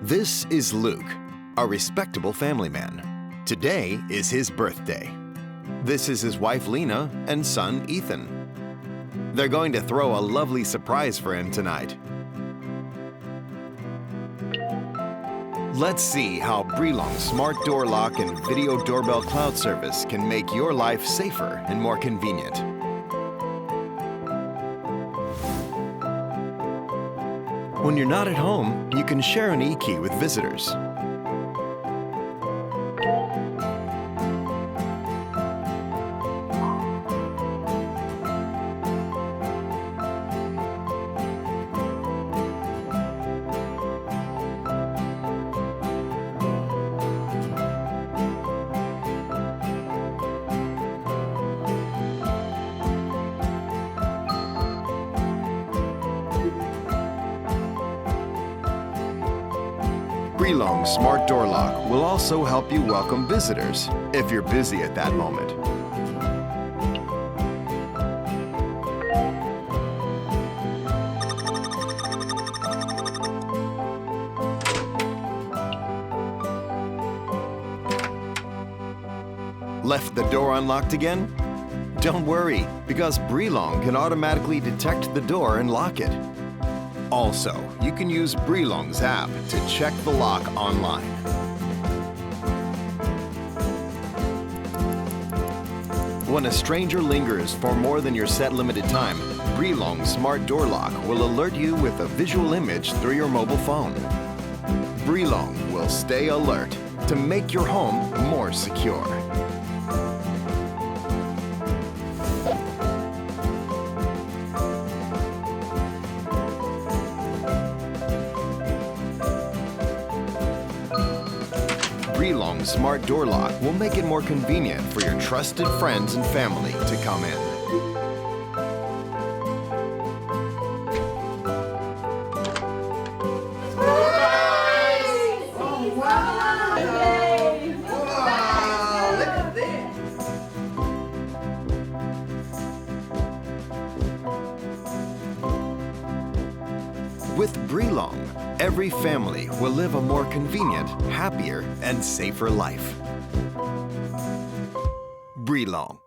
This is Luke, a respectable family man. Today is his birthday. This is his wife Lena and son Ethan. They're going to throw a lovely surprise for him tonight. Let's see how Brilog smart door lock and video doorbell cloud service can make your life safer and more convenient. When you're not at home, you can share an e-key with visitors. Brilog Smart Door Lock will also help you welcome visitors if you're busy at that moment. Left the door unlocked again? Don't worry, because Brilog can automatically detect the door and lock it. Also, you can use Brilog's app to check the lock online. When a stranger lingers for more than your set limited time, Brilog Smart Door Lock will alert you with a visual image through your mobile phone. Brilog will stay alert to make your home more secure. Brilog Smart Door Lock will make it more convenient for your trusted friends and family to come in. Oh, wow! Yay. Wow! Look at this! With Brilog, every family will live a more convenient, happier, and safer life. Brilog.